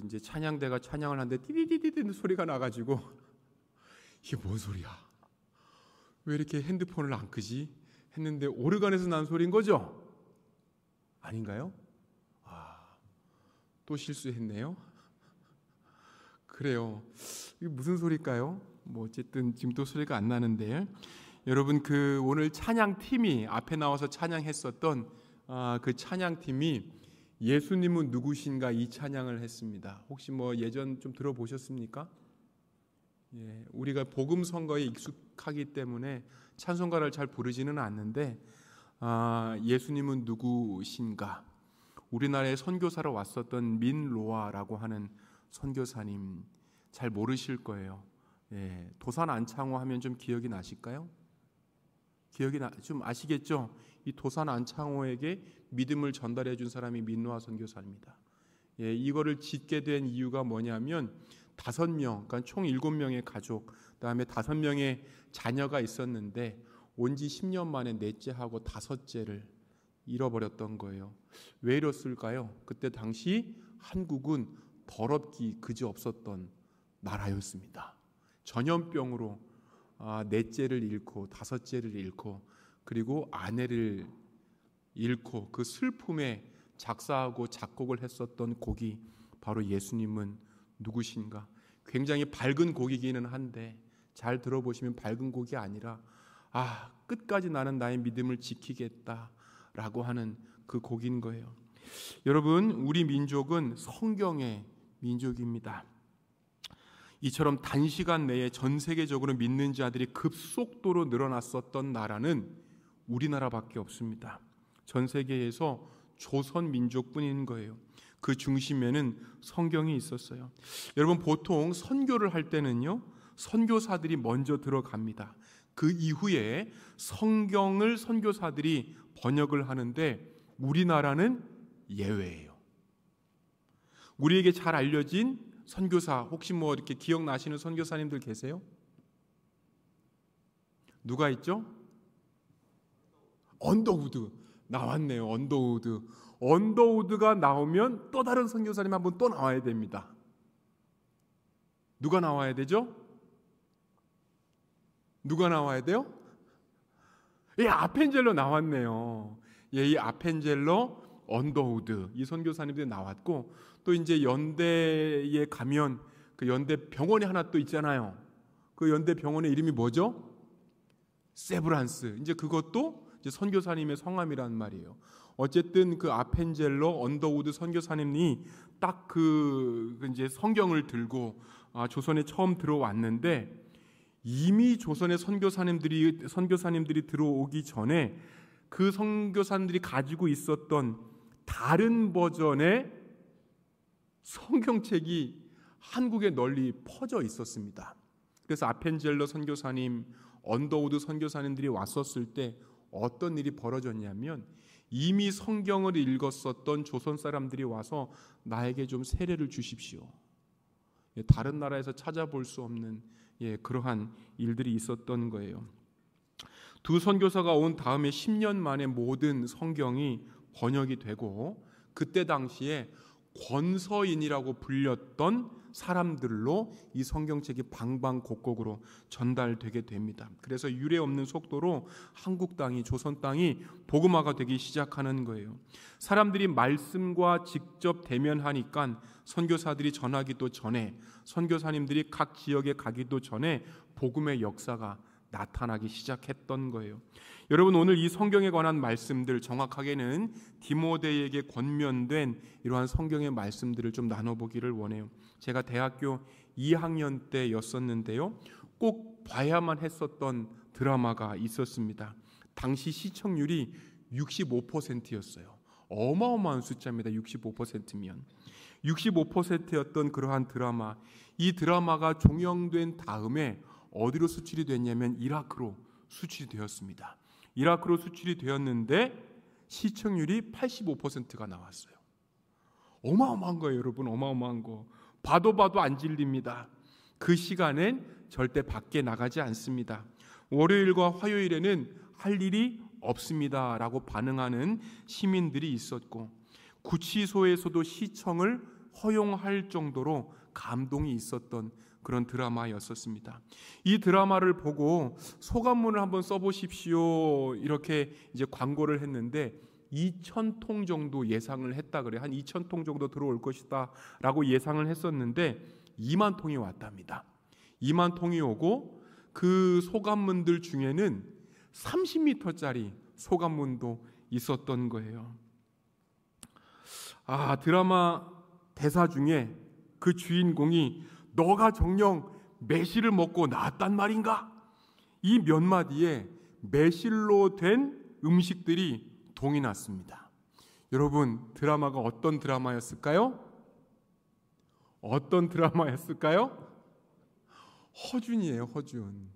이제 찬양대가 찬양을 하는데 띠디디디디 소리가 나가지고 이게 뭔 소리야? 왜 이렇게 핸드폰을 안 끄지? 했는데 오르간에서 난 소리인 거죠? 아닌가요? 또 실수했네요. 그래요. 이게 무슨 소리일까요? 어쨌든 지금 또 소리가 안 나는데, 여러분 오늘 찬양팀이 앞에 나와서 찬양했었던 그 찬양팀이 예수님은 누구신가 이 찬양을 했습니다. 혹시 예전 좀 들어보셨습니까? 예, 우리가 복음 선거에 익숙하기 때문에 찬송가를 잘 부르지는 않는데 예수님은 누구신가, 우리나라에 선교사로 왔었던 민로아라고 하는 선교사님 잘 모르실 거예요. 예, 도산 안창호 하면 좀 기억이 나실까요? 좀 아시겠죠? 이 도산 안창호에게 믿음을 전달해 준 사람이 민로아 선교사입니다. 예, 이거를 짓게 된 이유가 뭐냐면 5명, 그러니까 총 7명의 가족, 그다음에 5명의 자녀가 있었는데 온 지 10년 만에 넷째하고 5째를 잃어버렸던 거예요. 왜 이랬을까요? 그때 당시 한국은 더럽기 그지없었던 나라였습니다. 전염병으로 넷째를 잃고 5째를 잃고 그리고 아내를 잃고 그 슬픔에 작사하고 작곡을 했었던 곡이 바로 예수님은 누구신가. 굉장히 밝은 곡이기는 한데 잘 들어보시면 밝은 곡이 아니라 끝까지 나는 나의 믿음을 지키겠다라고 하는 그 곡인 거예요. 여러분, 우리 민족은 성경의 민족입니다. 이처럼 단시간 내에 전 세계적으로 믿는 자들이 급속도로 늘어났었던 나라는 우리나라밖에 없습니다. 전 세계에서 조선 민족뿐인 거예요. 그 중심에는 성경이 있었어요. 여러분, 보통 선교를 할 때는요, 선교사들이 먼저 들어갑니다. 그 이후에 성경을 선교사들이 번역을 하는데 우리나라는 예외예요. 우리에게 잘 알려진 선교사, 혹시 이렇게 기억나시는 선교사님들 계세요? 누가 있죠? 언더우드 나왔네요. 언더우드가 나오면 또 다른 선교사님 한 분 또 나와야 됩니다. 누가 나와야 되죠? 누가 나와야 돼요? 아펜젤러 나왔네요. 이 아펜젤러, 언더우드, 이 선교사님들이 나왔고, 또 이제 연대에 가면 그 연대 병원이 하나 또 있잖아요. 그 연대 병원의 이름이 뭐죠? 세브란스. 이제 그것도 이제 선교사님의 성함이란 말이에요. 어쨌든 그 아펜젤러, 언더우드 선교사님이 딱 이제 성경을 들고 조선에 처음 들어왔는데, 이미 조선의 선교사님들이 들어오기 전에 그 선교사님들이 가지고 있었던 다른 버전의 성경책이 한국에 널리 퍼져 있었습니다. 그래서 아펜젤러 선교사님, 언더우드 선교사님들이 왔었을 때 어떤 일이 벌어졌냐면, 이미 성경을 읽었었던 조선 사람들이 와서 나에게 좀 세례를 주십시오. 다른 나라에서 찾아볼 수 없는 그러한 일들이 있었던 거예요. 두 선교사가 온 다음에 10년 만에 모든 성경이 번역이 되고, 그때 당시에 권서인이라고 불렸던 사람들로 이 성경책이 방방곡곡으로 전달되게 됩니다. 그래서 유례 없는 속도로 한국 땅이, 조선 땅이 복음화가 되기 시작하는 거예요. 사람들이 말씀과 직접 대면하니까 선교사들이 전하기도 전에, 선교사님들이 각 지역에 가기도 전에 복음의 역사가 나타나기 시작했던 거예요. 여러분, 오늘 이 성경에 관한 말씀들, 정확하게는 디모데에게 권면된 이러한 성경의 말씀들을 좀 나눠보기를 원해요. 제가 대학교 2학년 때였었는데요, 꼭 봐야만 했었던 드라마가 있었습니다. 당시 시청률이 65%였어요. 어마어마한 숫자입니다. 65%면 65%였던 그러한 드라마, 이 드라마가 종영된 다음에 어디로 수출이 됐냐면 이라크로 수출이 되었습니다. 이라크로 수출이 되었는데 시청률이 85%가 나왔어요. 어마어마한 거예요, 여러분. 어마어마한 거. 봐도 안 질립니다. 그 시간엔 절대 밖에 나가지 않습니다. 월요일과 화요일에는 할 일이 없습니다 라고 반응하는 시민들이 있었고, 구치소에서도 시청을 허용할 정도로 감동이 있었던 그런 드라마였었습니다. 이 드라마를 보고 소감문을 한번 써보십시오. 이렇게 이제 광고를 했는데 2,000통 정도 예상을 했다 그래요. 한 2,000통 정도 들어올 것이다 라고 예상을 했었는데 2만 통이 왔답니다. 2만 통이 오고 그 소감문들 중에는 30m짜리 소감문도 있었던 거예요. 드라마 대사 중에 그 주인공이 너가 정녕 매실을 먹고 나았단 말인가? 이 몇 마디에 매실로 된 음식들이 동이 났습니다. 여러분, 드라마가 어떤 드라마였을까요? 어떤 드라마였을까요? 허준이에요. 허준.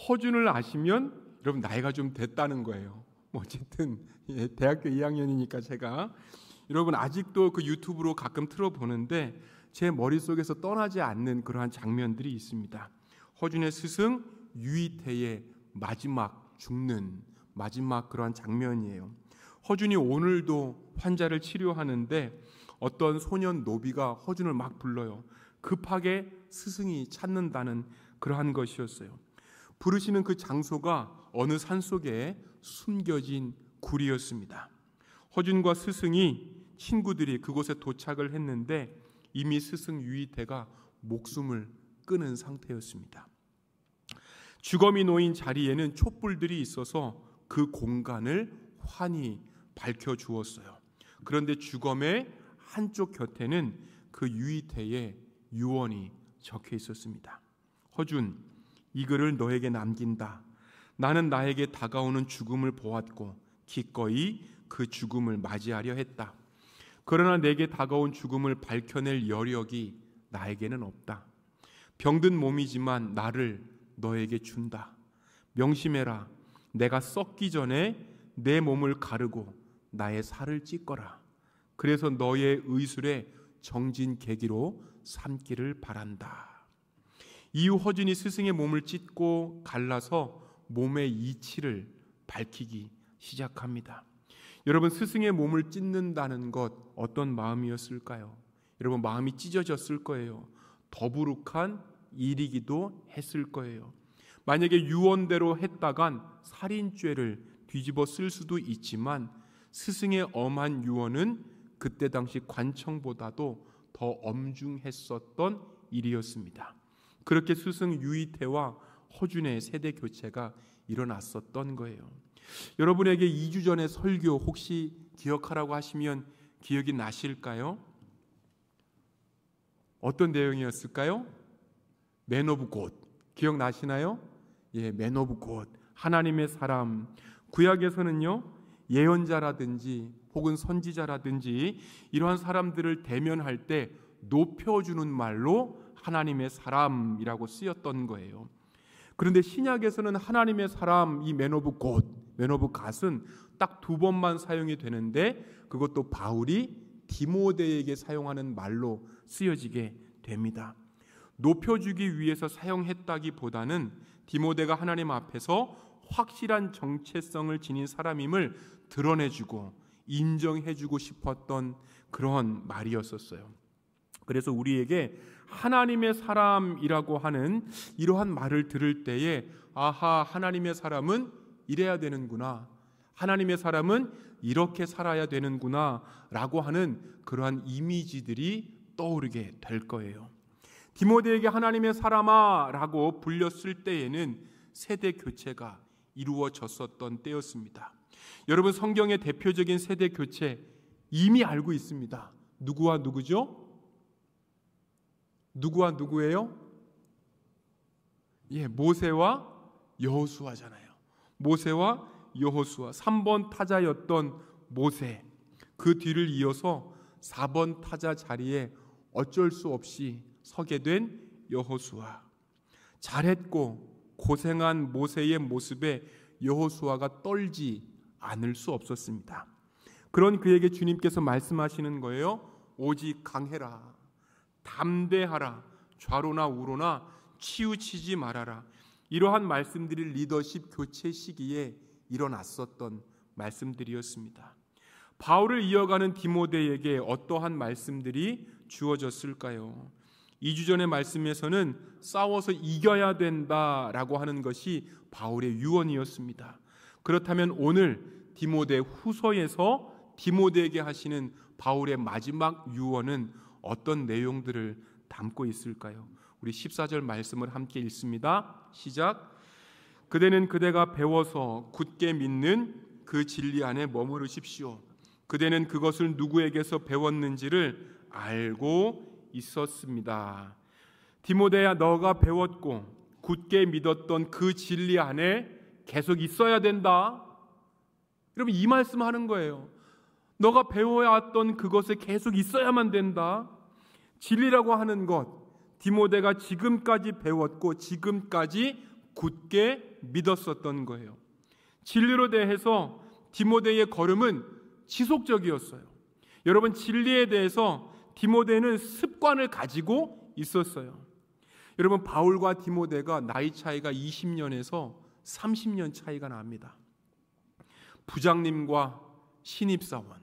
허준을 아시면 여러분 나이가 좀 됐다는 거예요. 어쨌든 대학교 2학년이니까 제가 여러분 아직도 그 유튜브로 가끔 틀어보는데 제 머릿속에서 떠나지 않는 그러한 장면들이 있습니다. 허준의 스승 유이태의 마지막 죽는 마지막 그러한 장면이에요. 허준이 오늘도 환자를 치료하는데 어떤 소년 노비가 허준을 막 불러요. 급하게 스승이 찾는다는 그러한 것이었어요. 부르시는 그 장소가 어느 산속에 숨겨진 굴이었습니다. 허준과 스승이 친구들이 그곳에 도착을 했는데 이미 스승 유이태가 목숨을 끊은 상태였습니다. 주검이 놓인 자리에는 촛불들이 있어서 그 공간을 환히 밝혀주었어요. 그런데 주검의 한쪽 곁에는 그 유이태의 유언이 적혀 있었습니다. 허준, 이 글을 너에게 남긴다. 나는 나에게 다가오는 죽음을 보았고 기꺼이 그 죽음을 맞이하려 했다. 그러나 내게 다가온 죽음을 밝혀낼 여력이 나에게는 없다. 병든 몸이지만 나를 너에게 준다. 명심해라. 내가 썩기 전에 내 몸을 가르고 나의 살을 찢거라. 그래서 너의 의술에 정진 계기로 삼기를 바란다. 이후 허준이 스승의 몸을 찢고 갈라서 몸의 이치를 밝히기 시작합니다. 여러분, 스승의 몸을 찢는다는 것 어떤 마음이었을까요? 여러분, 마음이 찢어졌을 거예요. 더부룩한 일이기도 했을 거예요. 만약에 유언대로 했다간 살인죄를 뒤집어 쓸 수도 있지만 스승의 엄한 유언은 그때 당시 관청보다도 더 엄중했었던 일이었습니다. 그렇게 스승 유이태와 허준의 세대 교체가 일어났었던 거예요. 여러분에게 2주 전에 설교 혹시 기억하라고 하시면 기억이 나실까요? 어떤 내용이었을까요? 맨 오브 곧. 기억나시나요? 맨 오브 곧. 하나님의 사람. 구약에서는요, 예언자라든지 혹은 선지자라든지 이러한 사람들을 대면할 때 높여주는 말로 하나님의 사람이라고 쓰였던 거예요. 그런데 신약에서는 하나님의 사람, 이 맨 오브 곧, 맨 오브 갓은 딱 2번만 사용이 되는데 그것도 바울이 디모데에게 사용하는 말로 쓰여지게 됩니다. 높여주기 위해서 사용했다기보다는 디모데가 하나님 앞에서 확실한 정체성을 지닌 사람임을 드러내주고 인정해주고 싶었던 그런 말이었었어요. 그래서 우리에게 하나님의 사람이라고 하는 이러한 말을 들을 때에 아하, 하나님의 사람은 이래야 되는구나, 하나님의 사람은 이렇게 살아야 되는구나 라고 하는 그러한 이미지들이 떠오르게 될 거예요. 디모데에게 하나님의 사람아 라고 불렸을 때에는 세대 교체가 이루어졌었던 때였습니다. 여러분, 성경의 대표적인 세대 교체 이미 알고 있습니다. 누구와 누구죠? 누구와 누구예요? 모세와 여호수아잖아요. 모세와 여호수아. 3번 타자였던 모세, 그 뒤를 이어서 4번 타자 자리에 어쩔 수 없이 서게 된 여호수아. 잘했고 고생한 모세의 모습에 여호수아가 떨지 않을 수 없었습니다. 그런 그에게 주님께서 말씀하시는 거예요. 오직 강해라, 담대하라, 좌로나 우로나 치우치지 말아라. 이러한 말씀들이 리더십 교체 시기에 일어났었던 말씀들이었습니다. 바울을 이어가는 디모데에게 어떠한 말씀들이 주어졌을까요? 2주 전의 말씀에서는 싸워서 이겨야 된다라고 하는 것이 바울의 유언이었습니다. 그렇다면 오늘 디모데 후서에서 디모데에게 하시는 바울의 마지막 유언은 어떤 내용들을 담고 있을까요? 우리 14절 말씀을 함께 읽습니다. 시작. 그대는 그대가 배워서 굳게 믿는 그 진리 안에 머무르십시오. 그대는 그것을 누구에게서 배웠는지를 알고 있었습니다. 디모데야, 너가 배웠고 굳게 믿었던 그 진리 안에 계속 있어야 된다. 여러분, 이 말씀하는 거예요. 너가 배워왔던 그것에 계속 있어야만 된다. 진리라고 하는 것, 디모데가 지금까지 배웠고 지금까지 굳게 믿었었던 거예요. 진리로 대해서 디모데의 걸음은 지속적이었어요. 여러분, 진리에 대해서 디모데는 습관을 가지고 있었어요. 여러분, 바울과 디모데가 나이 차이가 20년에서 30년 차이가 납니다. 부장님과 신입사원,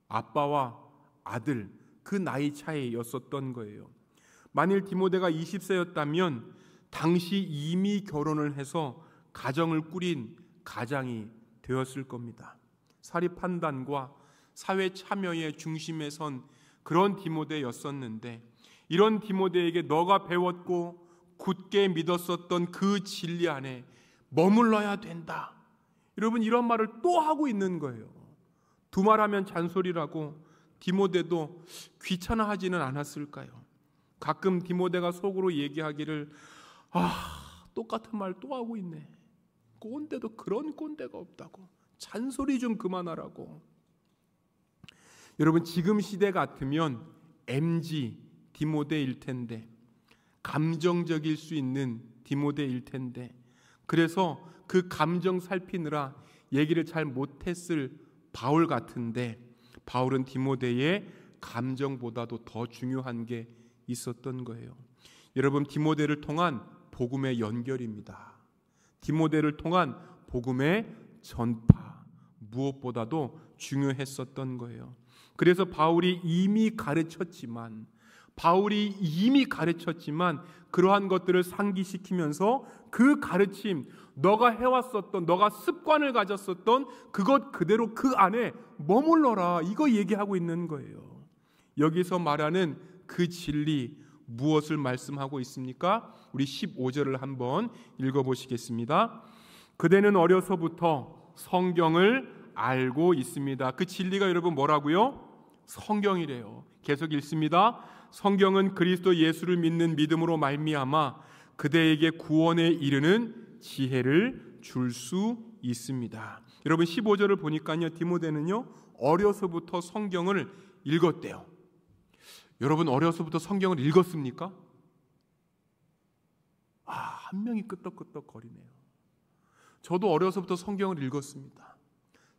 아빠와 아들, 그 나이 차이였었던 거예요. 만일 디모데가 20세였다면 당시 이미 결혼을 해서 가정을 꾸린 가장이 되었을 겁니다. 사리 판단과 사회 참여의 중심에 선 그런 디모데였었는데, 이런 디모데에게 너가 배웠고 굳게 믿었었던 그 진리 안에 머물러야 된다. 여러분, 이런 말을 또 하고 있는 거예요. 두말하면 잔소리라고 디모데도 귀찮아하지는 않았을까요? 가끔 디모데가 속으로 얘기하기를, 똑같은 말 또 하고 있네. 꼰대도 그런 꼰대가 없다고. 잔소리 좀 그만하라고. 여러분, 지금 시대 같으면 MG 디모데일 텐데, 감정적일 수 있는 디모데일 텐데, 그래서 그 감정 살피느라 얘기를 잘 못했을 바울 같은데, 바울은 디모데의 감정보다도 더 중요한 게 있었던 거예요. 여러분, 디모데를 통한 복음의 연결입니다. 디모데를 통한 복음의 전파, 무엇보다도 중요했었던 거예요. 그래서 바울이 이미 가르쳤지만 그러한 것들을 상기시키면서 그 가르침, 너가 해왔었던, 너가 습관을 가졌었던 그것 그대로 그 안에 머물러라, 이거 얘기하고 있는 거예요. 여기서 말하는 그 진리, 무엇을 말씀하고 있습니까? 우리 15절을 한번 읽어보시겠습니다. 그대는 어려서부터 성경을 알고 있습니다. 그 진리가 여러분 뭐라고요? 성경이래요. 계속 읽습니다. 성경은 그리스도 예수를 믿는 믿음으로 말미암아 그대에게 구원에 이르는 지혜를 줄 수 있습니다. 여러분, 15절을 보니까요, 디모데는요 어려서부터 성경을 읽었대요. 여러분, 어려서부터 성경을 읽었습니까? 한 명이 끄떡끄떡 거리네요. 저도 어려서부터 성경을 읽었습니다.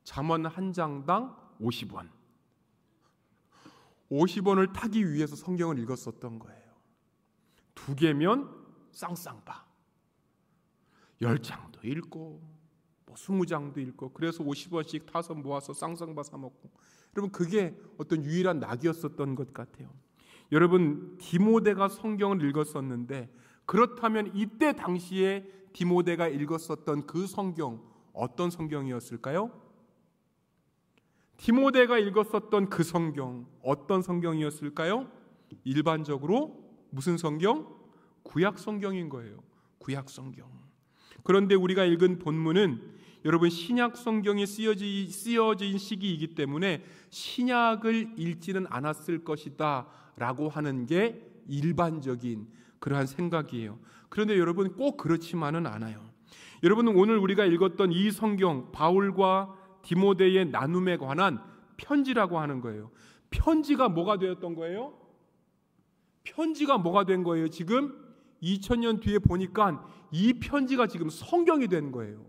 잠언 한 장당 50원. 50원을 타기 위해서 성경을 읽었었던 거예요. 2개면 쌍쌍바. 10장도 읽고 20장도 읽고, 그래서 50원씩 타서 모아서 쌍쌍바 사 먹고. 여러분, 그게 어떤 유일한 낙이었었던 것 같아요. 여러분, 디모데가 성경을 읽었었는데, 그렇다면 이때 당시에 디모데가 읽었었던 그 성경, 어떤 성경이었을까요? 디모데가 읽었었던 그 성경, 어떤 성경이었을까요? 일반적으로 무슨 성경? 구약 성경인 거예요. 구약 성경. 그런데 우리가 읽은 본문은 여러분, 신약 성경이 쓰여진 시기이기 때문에 신약을 읽지는 않았을 것이다 라고 하는 게 일반적인 그러한 생각이에요. 그런데 여러분, 꼭 그렇지만은 않아요. 여러분, 오늘 우리가 읽었던 이 성경, 바울과 디모데의 나눔에 관한 편지라고 하는 거예요. 편지가 뭐가 되었던 거예요? 편지가 뭐가 된 거예요? 지금 2000년 뒤에 보니까 이 편지가 지금 성경이 된 거예요.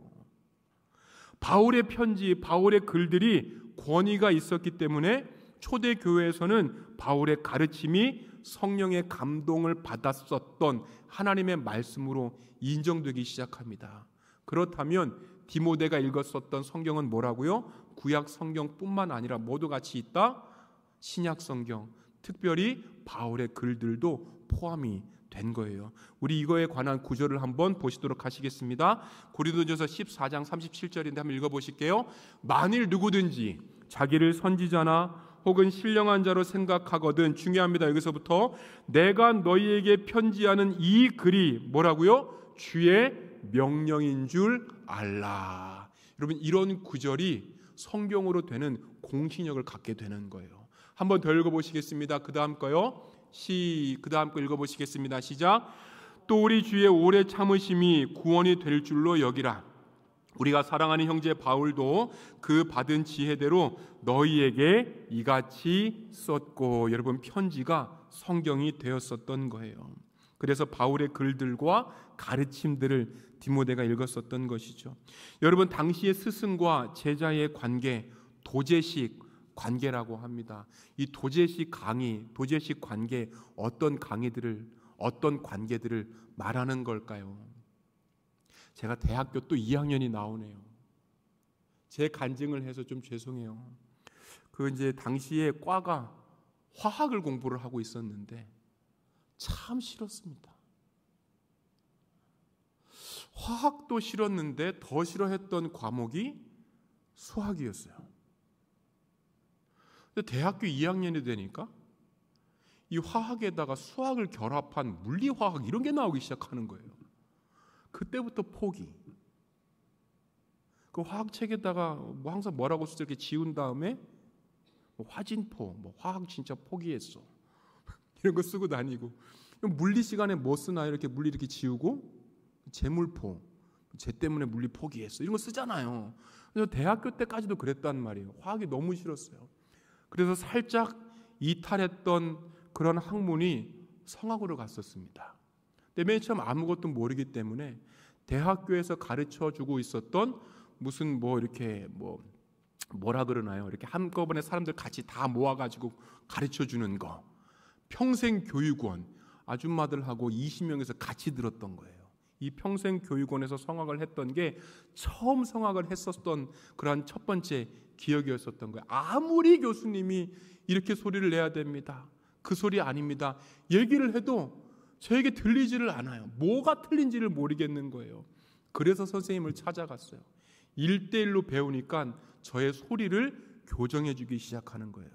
바울의 편지, 바울의 글들이 권위가 있었기 때문에 초대 교회에서는 바울의 가르침이 성령의 감동을 받았었던 하나님의 말씀으로 인정되기 시작합니다. 그렇다면 디모데가 읽었었던 성경은 뭐라고요? 구약 성경뿐만 아니라 모두 같이 있다? 신약 성경, 특별히 바울의 글들도 포함이 된 거예요. 우리 이거에 관한 구절을 한번 보시도록 하시겠습니다. 고린도전서 14장 37절인데 한번 읽어보실게요. 만일 누구든지 자기를 선지자나 혹은 신령한 자로 생각하거든, 중요합니다. 여기서부터 내가 너희에게 편지하는 이 글이 뭐라고요? 주의 명령인 줄 알라. 여러분, 이런 구절이 성경으로 되는 공신력을 갖게 되는 거예요. 한번 더 읽어보시겠습니다. 그 다음 거요. 그 다음 거 읽어보시겠습니다. 시작. 또 우리 주의 오래 참으심이 구원이 될 줄로 여기라. 우리가 사랑하는 형제 바울도 그 받은 지혜대로 너희에게 이같이 썼고, 여러분, 편지가 성경이 되었었던 거예요. 그래서 바울의 글들과 가르침들을 디모데가 읽었었던 것이죠. 여러분, 당시의 스승과 제자의 관계, 도제식 관계라고 합니다. 이 도제식 강의, 도제식 관계, 어떤 관계들을 말하는 걸까요? 제가 대학교 또 2학년이 나오네요. 제 간증을 해서 좀 죄송해요. 이제 당시에 과가 화학을 공부를 하고 있었는데 참 싫었습니다. 화학도 싫었는데 더 싫어했던 과목이 수학이었어요. 근데 대학교 2학년이 되니까 이 화학에다가 수학을 결합한 물리화학 이런 게 나오기 시작하는 거예요. 그때부터 포기. 그 화학책에다가 뭐 항상 뭐라고 써서 이렇게 지운 다음에 뭐 화진포, 뭐 화학 진짜 포기했어. 이런 거 쓰고 다니고. 물리 시간에 뭐 쓰나 이렇게 물리 이렇게 지우고 재물포, 쟤 때문에 물리 포기했어. 이런 거 쓰잖아요. 그래서 대학교 때까지도 그랬단 말이에요. 화학이 너무 싫었어요. 그래서 살짝 이탈했던 그런 학문이 성악으로 갔었습니다. 근데 맨 처음 아무것도 모르기 때문에 대학교에서 가르쳐주고 있었던 무슨 뭐라 그러나요? 이렇게 한꺼번에 사람들 같이 다 모아가지고 가르쳐주는 거, 평생교육원 아줌마들하고 20명에서 같이 들었던 거예요. 이 평생교육원에서 성악을 했던 게 처음 성악을 했었던 그런 첫 번째 기억이었었던 거예요. 아무리 교수님이 이렇게 소리를 내야 됩니다, 그 소리 아닙니다, 얘기를 해도 저에게 들리지를 않아요. 뭐가 틀린지를 모르겠는 거예요. 그래서 선생님을 찾아갔어요. 1대1로 배우니까 저의 소리를 교정해 주기 시작하는 거예요.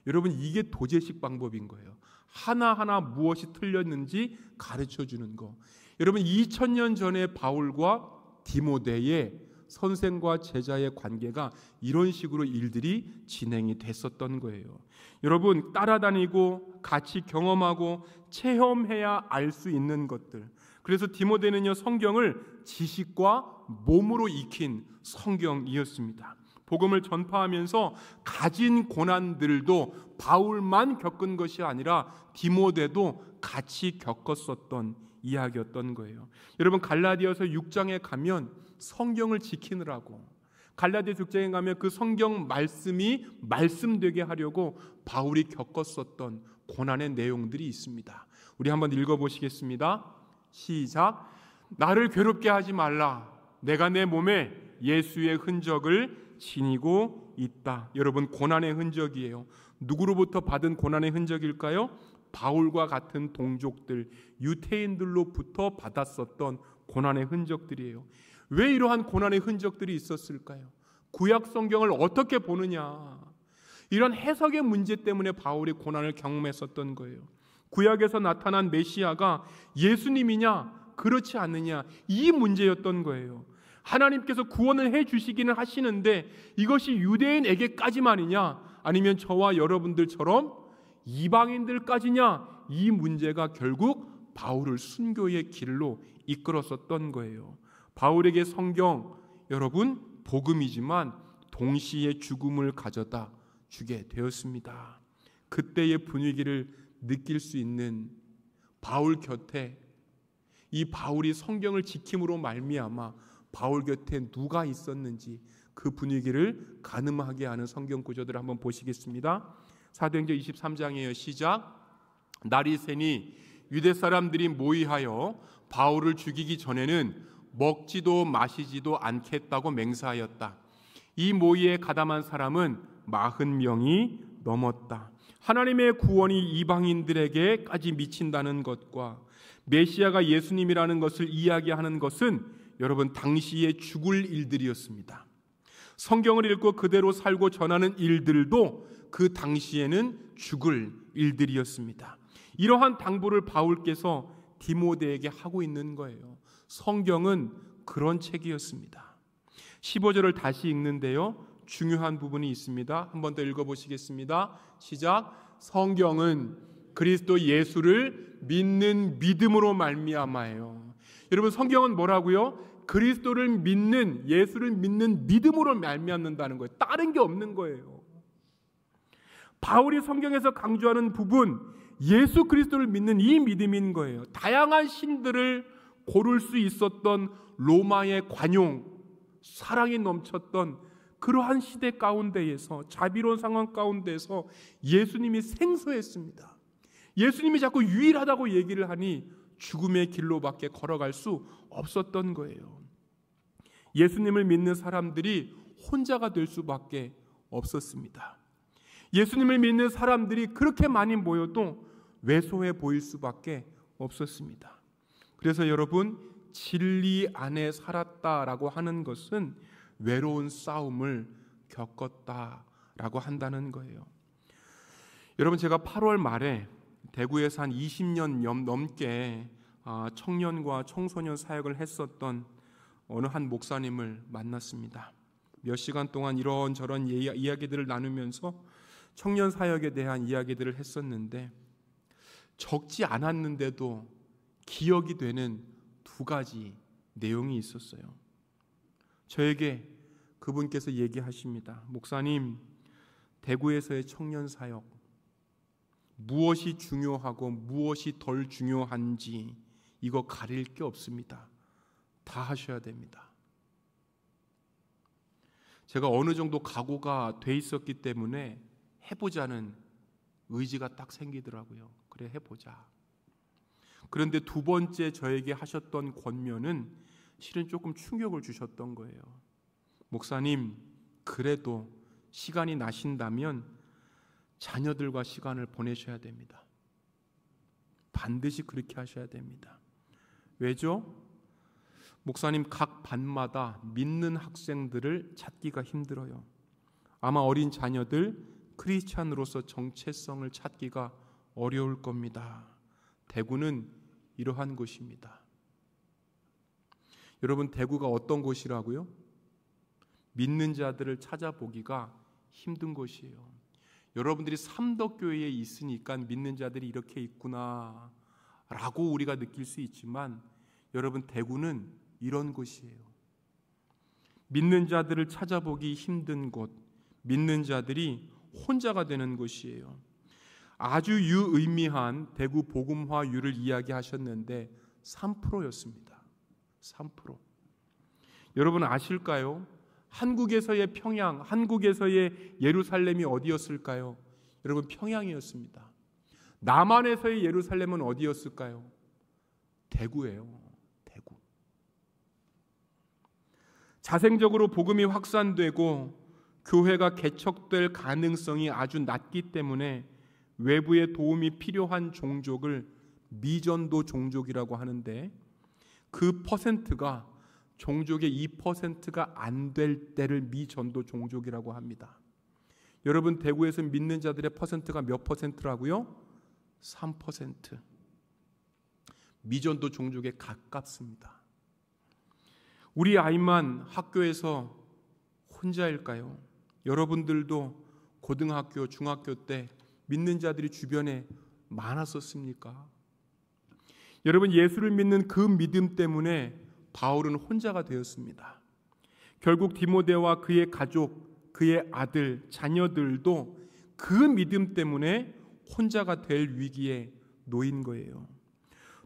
여러분, 이게 도제식 방법인 거예요. 하나하나 무엇이 틀렸는지 가르쳐 주는 거. 여러분, 2000년 전에 바울과 디모데의 선생과 제자의 관계가 이런 식으로 일들이 진행이 됐었던 거예요. 여러분, 따라다니고 같이 경험하고 체험해야 알 수 있는 것들. 그래서 디모데는요, 성경을 지식과 몸으로 익힌 성경이었습니다. 복음을 전파하면서 가진 고난들도 바울만 겪은 것이 아니라 디모데도 같이 겪었었던 이야기였던 거예요. 여러분, 갈라디아서 6장에 가면 성경을 지키느라고, 갈라디아서 6장에 가면 그 성경 말씀이 말씀되게 하려고 바울이 겪었었던 고난의 내용들이 있습니다. 우리 한번 읽어보시겠습니다. 시작. 나를 괴롭게 하지 말라. 내가 내 몸에 예수의 흔적을 지니고 있다. 여러분, 고난의 흔적이에요. 누구로부터 받은 고난의 흔적일까요? 바울과 같은 동족들, 유태인들로부터 받았었던 고난의 흔적들이에요. 왜 이러한 고난의 흔적들이 있었을까요? 구약 성경을 어떻게 보느냐, 이런 해석의 문제 때문에 바울이 고난을 경험했었던 거예요. 구약에서 나타난 메시아가 예수님이냐 그렇지 않느냐, 이 문제였던 거예요. 하나님께서 구원을 해주시기는 하시는데 이것이 유대인에게까지만이냐, 아니면 저와 여러분들처럼 이방인들까지냐, 이 문제가 결국 바울을 순교의 길로 이끌었었던 거예요. 바울에게 성경, 여러분, 복음이지만 동시에 죽음을 가져다 주게 되었습니다. 그때의 분위기를 느낄 수 있는 바울 곁에, 이 바울이 성경을 지킴으로 말미암아 바울 곁에 누가 있었는지 그 분위기를 가늠하게 하는 성경 구절들을 한번 보시겠습니다. 사도행전 23장이에요. 시작. 날이 새니 유대 사람들이 모이하여 바울을 죽이기 전에는 먹지도 마시지도 않겠다고 맹세하였다. 이 모의에 가담한 사람은 40명이 넘었다. 하나님의 구원이 이방인들에게까지 미친다는 것과 메시아가 예수님이라는 것을 이야기하는 것은 여러분 당시에 죽을 일들이었습니다. 성경을 읽고 그대로 살고 전하는 일들도 그 당시에는 죽을 일들이었습니다. 이러한 당부를 바울께서 디모데에게 하고 있는 거예요. 성경은 그런 책이었습니다. 15절을 다시 읽는데요, 중요한 부분이 있습니다. 한 번 더 읽어보시겠습니다. 시작. 성경은 그리스도 예수를 믿는 믿음으로 말미암아요. 여러분, 성경은 뭐라고요? 그리스도를 믿는, 예수를 믿는 믿음으로 말미암는다는 거예요. 다른 게 없는 거예요. 바울이 성경에서 강조하는 부분, 예수 그리스도를 믿는 이 믿음인 거예요. 다양한 신들을 고를 수 있었던 로마의 관용, 사랑이 넘쳤던 그러한 시대 가운데에서, 자비로운 상황 가운데서 예수님이 생소했습니다. 예수님이 자꾸 유일하다고 얘기를 하니 죽음의 길로밖에 걸어갈 수 없었던 거예요. 예수님을 믿는 사람들이 혼자가 될 수밖에 없었습니다. 예수님을 믿는 사람들이 그렇게 많이 모여도 왜소해 보일 수밖에 없었습니다. 그래서 여러분, 진리 안에 살았다라고 하는 것은 외로운 싸움을 겪었다라고 한다는 거예요. 여러분, 제가 8월 말에 대구에서 한 20년 넘게 청년과 청소년 사역을 했었던 어느 한 목사님을 만났습니다. 몇 시간 동안 이런저런 이야기들을 나누면서 청년 사역에 대한 이야기들을 했었는데, 적지 않았는데도 기억이 되는 두 가지 내용이 있었어요. 저에게 그분께서 얘기하십니다. 목사님, 대구에서의 청년 사역, 무엇이 중요하고 무엇이 덜 중요한지 이거 가릴 게 없습니다. 다 하셔야 됩니다. 제가 어느 정도 각오가 돼 있었기 때문에 해보자는 의지가 딱 생기더라고요. 그래, 해보자. 그런데 두 번째 저에게 하셨던 권면은 실은 조금 충격을 주셨던 거예요. 목사님, 그래도 시간이 나신다면 자녀들과 시간을 보내셔야 됩니다. 반드시 그렇게 하셔야 됩니다. 왜죠? 목사님, 각 반마다 믿는 학생들을 찾기가 힘들어요. 아마 어린 자녀들 크리스찬으로서 정체성을 찾기가 어려울 겁니다. 대구는 이러한 곳입니다. 여러분, 대구가 어떤 곳이라고요? 믿는 자들을 찾아보기가 힘든 곳이에요. 여러분들이 삼덕교회에 있으니까 믿는 자들이 이렇게 있구나 라고 우리가 느낄 수 있지만, 여러분, 대구는 이런 곳이에요. 믿는 자들을 찾아보기 힘든 곳, 믿는 자들이 혼자가 되는 곳이에요. 아주 유의미한 대구 복음화율을 이야기하셨는데 3%였습니다. 3%. 여러분 아실까요? 한국에서의 평양, 한국에서의 예루살렘이 어디였을까요? 여러분, 평양이었습니다. 남한에서의 예루살렘은 어디였을까요? 대구예요. 대구. 자생적으로 복음이 확산되고 교회가 개척될 가능성이 아주 낮기 때문에 외부의 도움이 필요한 종족을 미전도 종족이라고 하는데, 그 퍼센트가 종족의 2%가 안 될 때를 미전도 종족이라고 합니다. 여러분, 대구에서 믿는 자들의 퍼센트가 몇 퍼센트라고요? 3%. 미전도 종족에 가깝습니다. 우리 아이만 학교에서 혼자일까요? 여러분들도 고등학교, 중학교 때 믿는 자들이 주변에 많았었습니까? 여러분, 예수를 믿는 그 믿음 때문에 바울은 혼자가 되었습니다. 결국 디모데와 그의 가족, 그의 아들, 자녀들도 그 믿음 때문에 혼자가 될 위기에 놓인 거예요.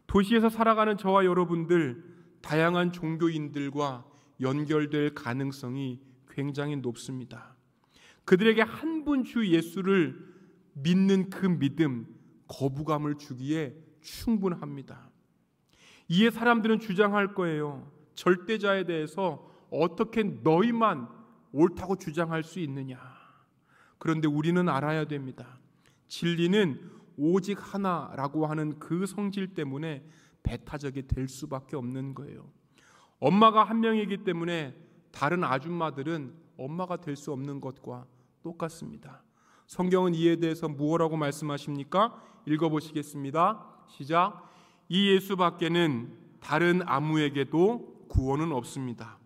도시에서 살아가는 저와 여러분들, 다양한 종교인들과 연결될 가능성이 굉장히 높습니다. 그들에게 한 분 주 예수를 믿는 그 믿음, 거부감을 주기에 충분합니다. 이에 사람들은 주장할 거예요. 절대자에 대해서 어떻게 너희만 옳다고 주장할 수 있느냐. 그런데 우리는 알아야 됩니다. 진리는 오직 하나라고 하는 그 성질 때문에 배타적이 될 수밖에 없는 거예요. 엄마가 한 명이기 때문에 다른 아줌마들은 엄마가 될 수 없는 것과 똑같습니다. 성경은 이에 대해서 무엇라고 말씀하십니까? 읽어보시겠습니다. 시작. 이 예수밖에는 다른 아무에게도 구원은 없습니다.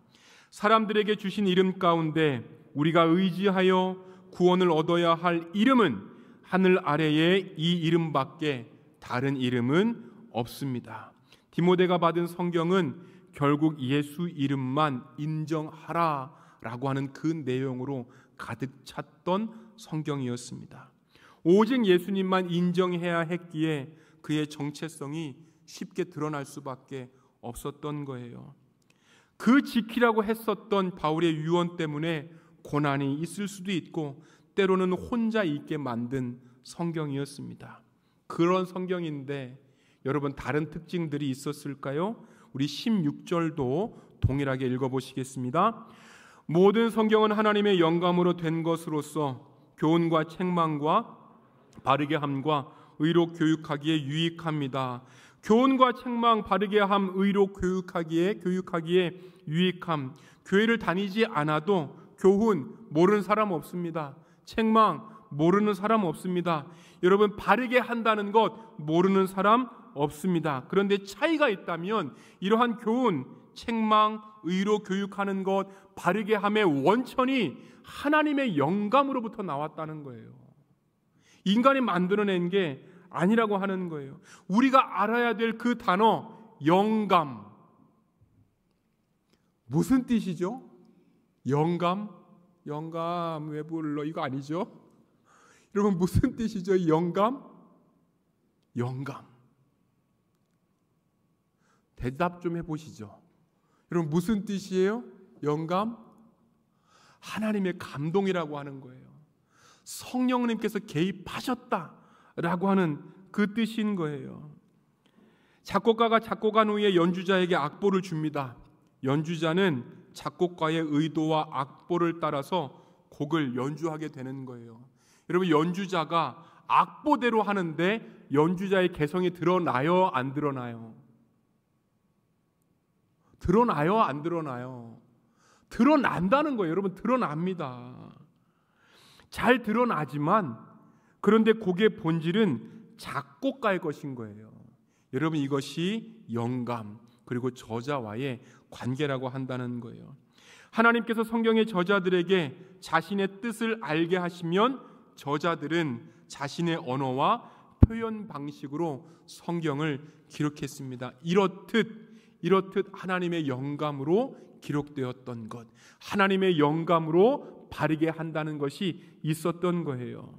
사람들에게 주신 이름 가운데 우리가 의지하여 구원을 얻어야 할 이름은 하늘 아래에 이 이름밖에 다른 이름은 없습니다. 디모데가 받은 성경은 결국 예수 이름만 인정하라라고 하는 그 내용으로 가득 찼던 성경이었습니다. 오직 예수님만 인정해야 했기에 그의 정체성이 쉽게 드러날 수밖에 없었던 거예요. 그 지키라고 했었던 바울의 유언 때문에 고난이 있을 수도 있고 때로는 혼자 있게 만든 성경이었습니다. 그런 성경인데 여러분 다른 특징들이 있었을까요? 우리 16절도 동일하게 읽어보시겠습니다. 모든 성경은 하나님의 영감으로 된 것으로서 교훈과 책망과 바르게 함과 의로 교육하기에 유익합니다. 교훈과 책망, 바르게 함, 의로 교육하기에 유익함. 교회를 다니지 않아도 교훈 모르는 사람 없습니다. 책망 모르는 사람 없습니다. 여러분 바르게 한다는 것 모르는 사람 없습니다. 그런데 차이가 있다면 이러한 교훈, 책망, 의로 교육하는 것, 바르게 함의 원천이 하나님의 영감으로부터 나왔다는 거예요. 인간이 만들어낸 게 아니라고 하는 거예요. 우리가 알아야 될 그 단어 영감. 무슨 뜻이죠? 영감? 영감 왜 불러? 이거 아니죠? 여러분 무슨 뜻이죠? 영감? 영감. 대답 좀 해보시죠. 여러분 무슨 뜻이에요? 영감? 하나님의 감동이라고 하는 거예요. 성령님께서 개입하셨다라고 하는 그 뜻인 거예요. 작곡가가 작곡한 후에 연주자에게 악보를 줍니다. 연주자는 작곡가의 의도와 악보를 따라서 곡을 연주하게 되는 거예요. 여러분 연주자가 악보대로 하는데 연주자의 개성이 드러나요? 안 드러나요? 드러나요? 안 드러나요? 드러난다는 거예요. 여러분 드러납니다. 잘 드러나지만 그런데 곡의 본질은 작곡가의 것인 거예요. 여러분 이것이 영감 그리고 저자와의 관계라고 한다는 거예요. 하나님께서 성경의 저자들에게 자신의 뜻을 알게 하시면 저자들은 자신의 언어와 표현 방식으로 성경을 기록했습니다. 이렇듯 하나님의 영감으로 기록되었던 것, 하나님의 영감으로 바르게 한다는 것이 있었던 거예요.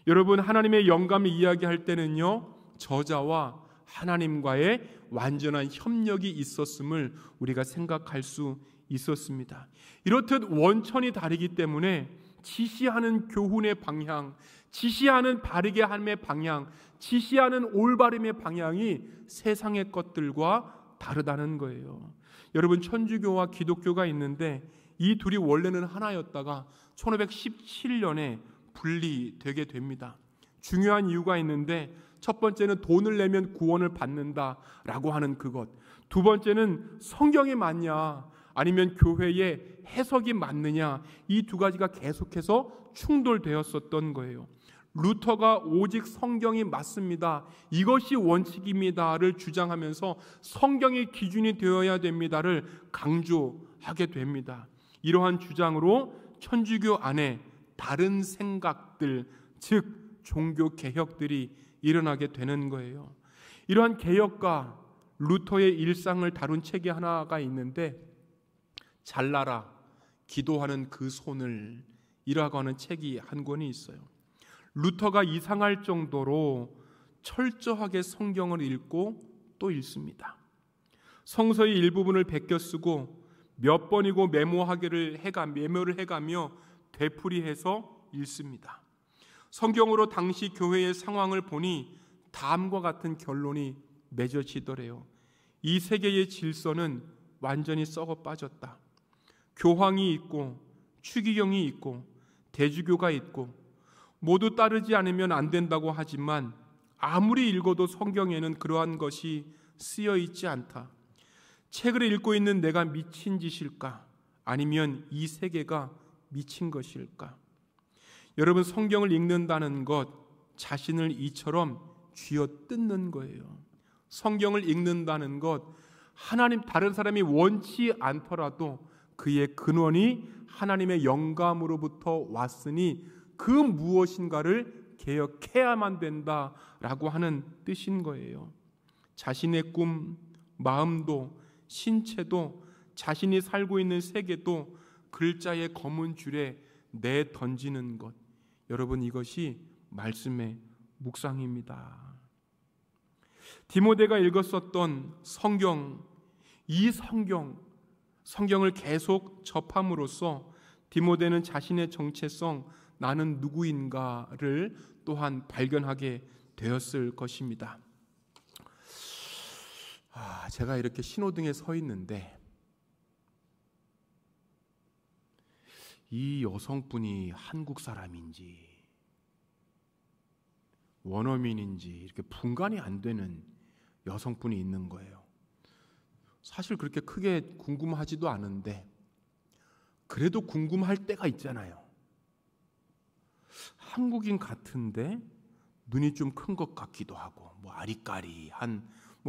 여러분 하나님의 영감을 이야기할 때는요 저자와 하나님과의 완전한 협력이 있었음을 우리가 생각할 수 있었습니다. 이렇듯 원천이 다르기 때문에 지시하는 교훈의 방향, 지시하는 바르게 함의 방향, 지시하는 올바름의 방향이 세상의 것들과 다르다는 거예요. 여러분 천주교와 기독교가 있는데 이 둘이 원래는 하나였다가 1517년에 분리되게 됩니다. 중요한 이유가 있는데 첫 번째는 돈을 내면 구원을 받는다라고 하는 그것, 두 번째는 성경이 맞냐 아니면 교회의 해석이 맞느냐, 이 두 가지가 계속해서 충돌되었었던 거예요. 루터가 오직 성경이 맞습니다, 이것이 원칙입니다를 주장하면서 성경이 기준이 되어야 됩니다를 강조하게 됩니다. 이러한 주장으로 천주교 안에 다른 생각들, 즉 종교 개혁들이 일어나게 되는 거예요. 이러한 개혁과 루터의 일상을 다룬 책이 하나가 있는데 잘나라 기도하는 그 손을 이라고 하는 책이 한 권이 있어요. 루터가 이상할 정도로 철저하게 성경을 읽고 또 읽습니다. 성서의 일부분을 베껴 쓰고 몇 번이고 메모를 해가며 되풀이해서 읽습니다. 성경으로 당시 교회의 상황을 보니 다음과 같은 결론이 맺어지더래요. 이 세계의 질서는 완전히 썩어 빠졌다. 교황이 있고 추기경이 있고 대주교가 있고 모두 따르지 않으면 안 된다고 하지만 아무리 읽어도 성경에는 그러한 것이 쓰여 있지 않다. 책을 읽고 있는 내가 미친 짓일까? 아니면 이 세계가 미친 것일까? 여러분, 성경을 읽는다는 것 자신을 이처럼 쥐어뜯는 거예요. 성경을 읽는다는 것, 하나님, 다른 사람이 원치 않더라도 그의 근원이 하나님의 영감으로부터 왔으니 그 무엇인가를 개혁해야만 된다라고 하는 뜻인 거예요. 자신의 꿈, 마음도, 신체도, 자신이 살고 있는 세계도 글자의 검은 줄에 내던지는 것, 여러분, 이것이 말씀의 묵상입니다. 디모데가 읽었었던 성경, 이 성경을 계속 접함으로써 디모데는 자신의 정체성, 나는 누구인가를 또한 발견하게 되었을 것입니다. 제가 이렇게 신호등에 서 있는데 이 여성분이 한국 사람인지 원어민인지 이렇게 분간이 안 되는 여성분이 있는 거예요. 사실 그렇게 크게 궁금하지도 않은데 그래도 궁금할 때가 있잖아요. 한국인 같은데 눈이 좀 큰 것 같기도 하고 아리까리한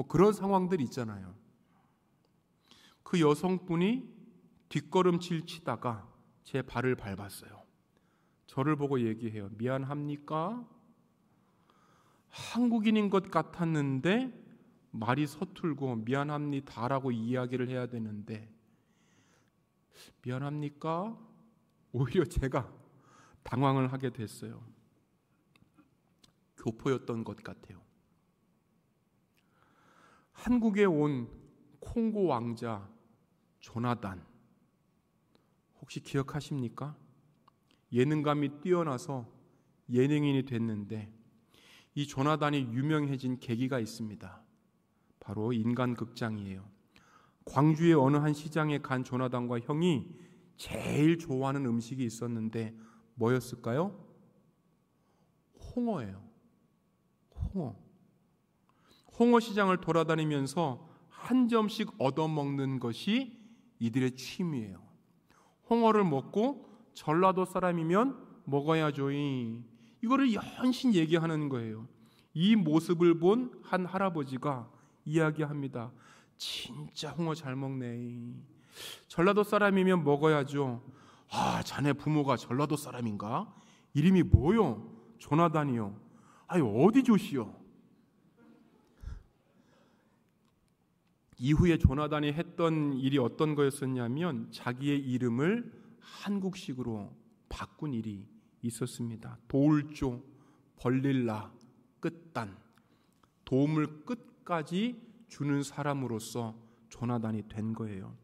그런 상황들이 있잖아요. 그 여성분이 뒷걸음질 치다가 제 발을 밟았어요. 저를 보고 얘기해요. 미안합니까? 한국인인 것 같았는데 말이 서툴고 미안합니다라고 이야기를 해야 되는데 미안합니까? 오히려 제가 당황을 하게 됐어요. 교포였던 것 같아요. 한국에 온 콩고 왕자 조나단, 혹시 기억하십니까? 예능감이 뛰어나서 예능인이 됐는데 이 조나단이 유명해진 계기가 있습니다. 바로 인간극장이에요. 광주의 어느 한 시장에 간 조나단과 형이 제일 좋아하는 음식이 있었는데 뭐였을까요? 홍어예요. 홍어 시장을 돌아다니면서 한 점씩 얻어먹는 것이 이들의 취미예요. 홍어를 먹고 전라도 사람이면 먹어야죠. 이거를 연신 얘기하는 거예요. 이 모습을 본 한 할아버지가 이야기합니다. 진짜 홍어 잘 먹네. 전라도 사람이면 먹어야죠. 자네 부모가 전라도 사람인가? 이름이 뭐요? 조나단이요. 어디 조시요? 이후에 조나단이 했던 일이 어떤 거였었냐면 자기의 이름을 한국식으로 바꾼 일이 있었습니다. 도울조, 벌릴라, 끝단, 도움을 끝까지 주는 사람으로서 조나단이 된 거예요.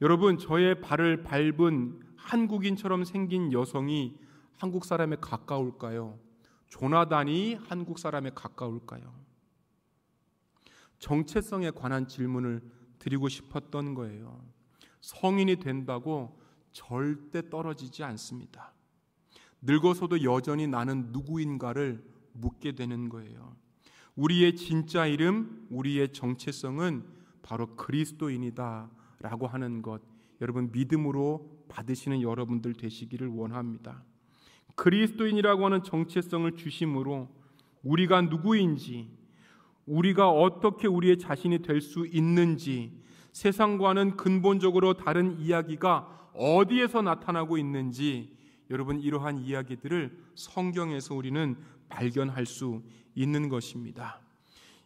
여러분, 저의 발을 밟은 한국인처럼 생긴 여성이 한국 사람에 가까울까요? 조나단이 한국 사람에 가까울까요? 정체성에 관한 질문을 드리고 싶었던 거예요. 성인이 된다고 절대 떨어지지 않습니다. 늙어서도 여전히 나는 누구인가를 묻게 되는 거예요. 우리의 진짜 이름, 우리의 정체성은 바로 그리스도인이다 라고 하는 것, 여러분 믿음으로 받으시는 여러분들 되시기를 원합니다. 그리스도인이라고 하는 정체성을 주심으로 우리가 누구인지, 우리가 어떻게 우리의 자신이 될 수 있는지, 세상과는 근본적으로 다른 이야기가 어디에서 나타나고 있는지, 여러분 이러한 이야기들을 성경에서 우리는 발견할 수 있는 것입니다.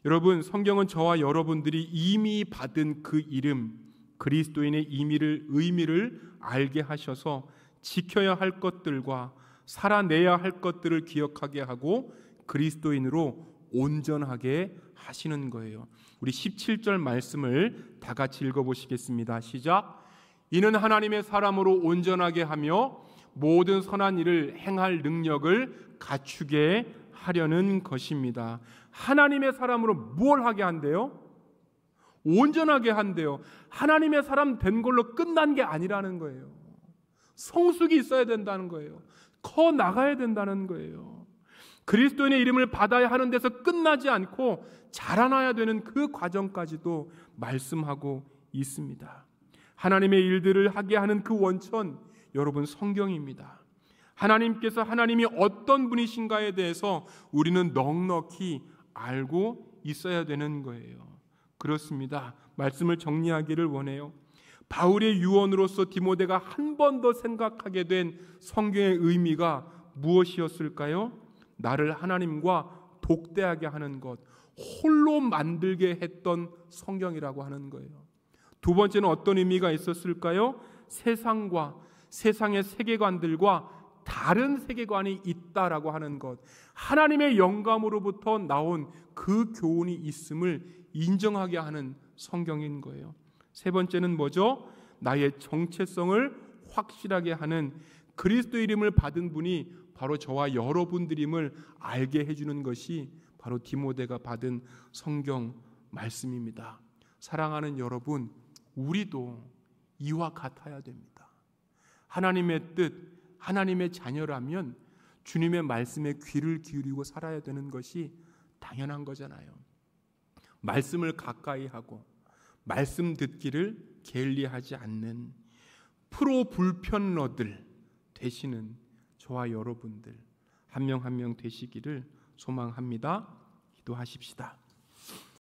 여러분, 성경은 저와 여러분들이 이미 받은 그 이름, 그리스도인의 의미를 알게 하셔서 지켜야 할 것들과 살아내야 할 것들을 기억하게 하고 그리스도인으로 온전하게 하시는 거예요. 우리 17절 말씀을 다 같이 읽어보시겠습니다. 시작. 이는 하나님의 사람으로 온전하게 하며 모든 선한 일을 행할 능력을 갖추게 하려는 것입니다. 하나님의 사람으로 뭘 하게 한대요? 온전하게 한대요. 하나님의 사람 된 걸로 끝난 게 아니라는 거예요. 성숙이 있어야 된다는 거예요. 커 나가야 된다는 거예요. 그리스도인의 이름을 받아야 하는 데서 끝나지 않고 자라나야 되는 그 과정까지도 말씀하고 있습니다. 하나님의 일들을 하게 하는 그 원천, 여러분, 성경입니다. 하나님이 어떤 분이신가에 대해서 우리는 넉넉히 알고 있어야 되는 거예요. 그렇습니다. 말씀을 정리하기를 원해요. 바울의 유언으로서 디모데가 한 번 더 생각하게 된 성경의 의미가 무엇이었을까요? 나를 하나님과 독대하게 하는 것, 홀로 만들게 했던 성경이라고 하는 거예요. 두 번째는 어떤 의미가 있었을까요? 세상과 세상의 세계관들과 다른 세계관이 있다라고 하는 것, 하나님의 영감으로부터 나온 그 교훈이 있음을 인정하게 하는 성경인 거예요. 세 번째는 뭐죠? 나의 정체성을 확실하게 하는 그리스도 이름을 받은 분이 바로 저와 여러분들임을 알게 해주는 것이 바로 디모데가 받은 성경 말씀입니다. 사랑하는 여러분, 우리도 이와 같아야 됩니다. 하나님의 뜻, 하나님의 자녀라면 주님의 말씀에 귀를 기울이고 살아야 되는 것이 당연한 거잖아요. 말씀을 가까이 하고 말씀 듣기를 게을리하지 않는 프로 불편러들 되시는 저와 여러분들 한 명 한 명 되시기를 소망합니다. 기도하십시다.